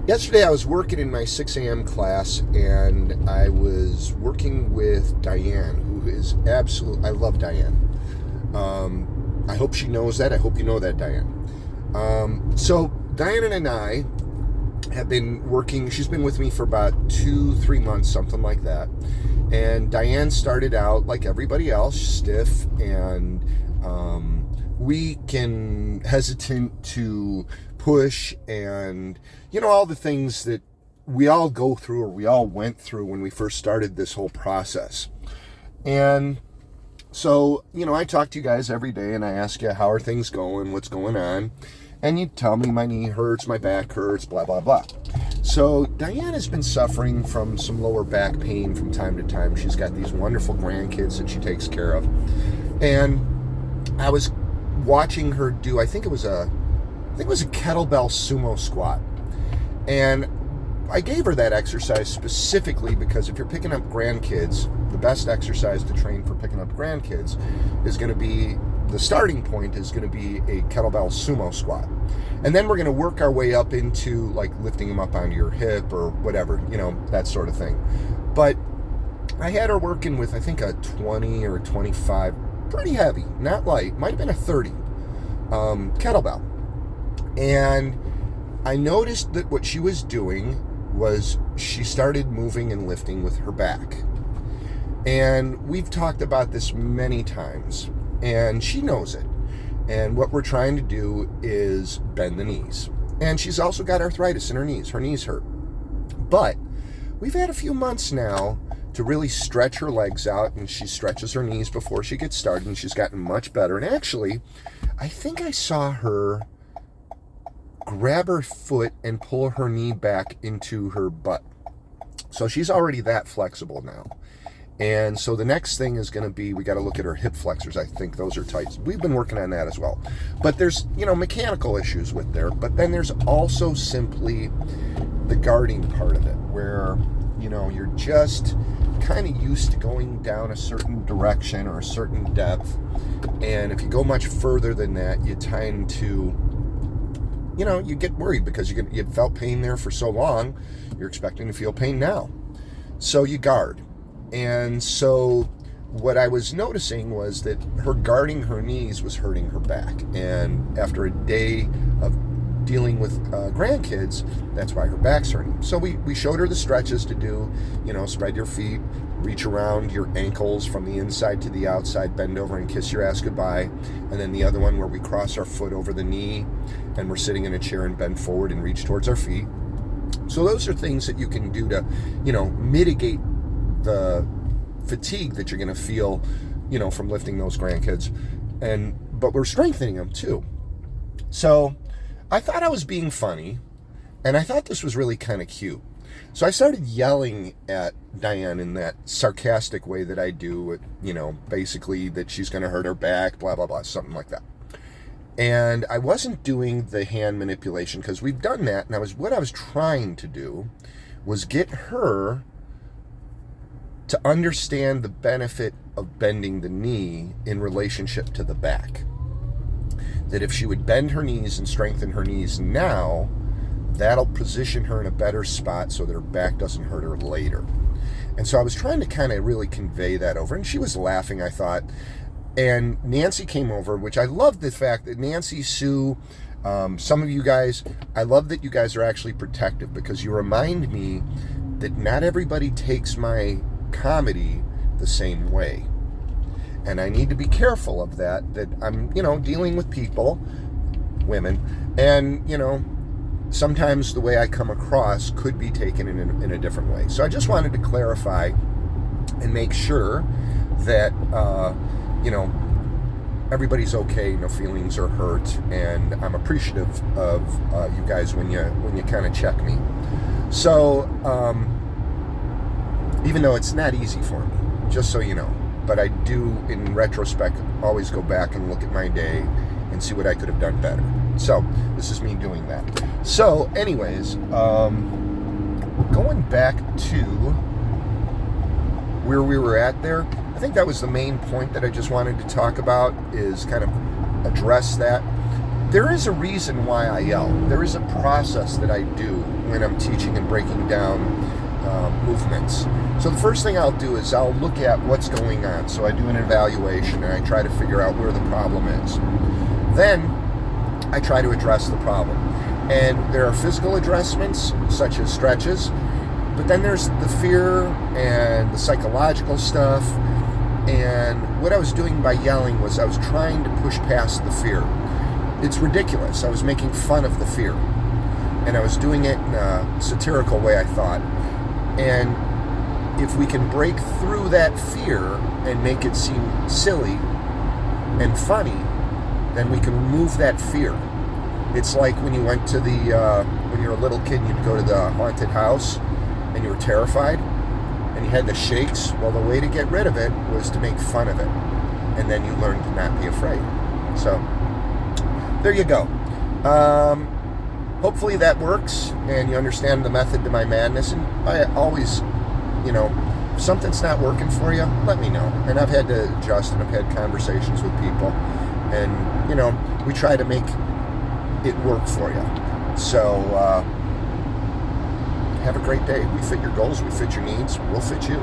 Yesterday I was working in my 6 a.m. class, and I was working with Diane, who is I love Diane. I hope she knows that. I hope you know that, Diane. So Diane and I have been working. She's been with me for about 2-3 months, something like that. And Diane started out like everybody else, stiff and weak and hesitant to push, and all the things that we all go through or we all went through when we first started this whole process. And so, I talk to you guys every day and I ask you, how are things going? What's going on? And you tell me my knee hurts, my back hurts, blah, blah, blah. So Diane has been suffering from some lower back pain from time to time. She's got these wonderful grandkids that she takes care of. And I was watching her do, I think it was a kettlebell sumo squat. And I gave her that exercise specifically because if you're picking up grandkids, the best exercise to train for picking up grandkids is going to be, the starting point is going to be a kettlebell sumo squat. And then we're going to work our way up into like lifting them up onto your hip or whatever, that sort of thing. But I had her working with, I think, a 20 or 25, pretty heavy, not light, might have been a 30 kettlebell. And I noticed that what she was doing was she started moving and lifting with her back. And we've talked about this many times, and she knows it. And what we're trying to do is bend the knees. And she's also got arthritis in her knees. Her knees hurt. But we've had a few months now to really stretch her legs out, and she stretches her knees before she gets started, and she's gotten much better. And actually, I think I saw her grab her foot and pull her knee back into her butt. So she's already that flexible now. And so the next thing is going to be, we got to look at her hip flexors. I think those are tight. We've been working on that as well. But there's, mechanical issues with there. But then there's also simply the guarding part of it, where, you're just kind of used to going down a certain direction or a certain depth. And if you go much further than that, you tend to, you get worried because you felt pain there for so long, you're expecting to feel pain now. So you guard. And so what I was noticing was that her guarding her knees was hurting her back. And after a day of dealing with grandkids, that's why her back's hurting. So we showed her the stretches to do, spread your feet, reach around your ankles from the inside to the outside, bend over and kiss your ass goodbye. And then the other one where we cross our foot over the knee and we're sitting in a chair and bend forward and reach towards our feet. So those are things that you can do to, mitigate the fatigue that you're going to feel, from lifting those grandkids. But we're strengthening them too. So I thought I was being funny, and I thought this was really kind of cute. So I started yelling at Diane in that sarcastic way that I do, basically that she's going to hurt her back, blah, blah, blah, something like that. And I wasn't doing the hand manipulation because we've done that. And what I was trying to do was get her to understand the benefit of bending the knee in relationship to the back. That if she would bend her knees and strengthen her knees now, that'll position her in a better spot so that her back doesn't hurt her later. And so I was trying to kind of really convey that over. And she was laughing, I thought. And Nancy came over, which I love the fact that Nancy, Sue, some of you guys, I love that you guys are actually protective, because you remind me that not everybody takes my comedy the same way. And I need to be careful of that I'm, dealing with people, women, and, sometimes the way I come across could be taken in a different way. So I just wanted to clarify and make sure that, everybody's okay, no feelings are hurt, and I'm appreciative of you guys when you kind of check me. So, even though it's not easy for me, just so you know, but I do, in retrospect, always go back and look at my day and see what I could have done better. So this is me doing that. So anyways, going back to where we were at there, I think that was the main point that I just wanted to talk about, is kind of address that. there is a reason why I yell. There is a process that I do when I'm teaching and breaking down movements. So the first thing I'll do is I'll look at what's going on. So I do an evaluation and I try to figure out where the problem is. Then I try to address the problem. And there are physical adjustments, such as stretches, but then there's the fear and the psychological stuff. And what I was doing by yelling was I was trying to push past the fear. It's ridiculous. I was making fun of the fear. And I was doing it in a satirical way, I thought. And if we can break through that fear and make it seem silly and funny, then we can remove that fear. It's like when you went to when you were a little kid, you'd go to the haunted house and you were terrified and you had the shakes. Well, the way to get rid of it was to make fun of it. And then you learned to not be afraid. So, there you go. Hopefully that works and you understand the method to my madness. And I always, if something's not working for you, let me know. And I've had to adjust and I've had conversations with people. And, we try to make it work for you. So, have a great day. We fit your goals, we fit your needs, we'll fit you.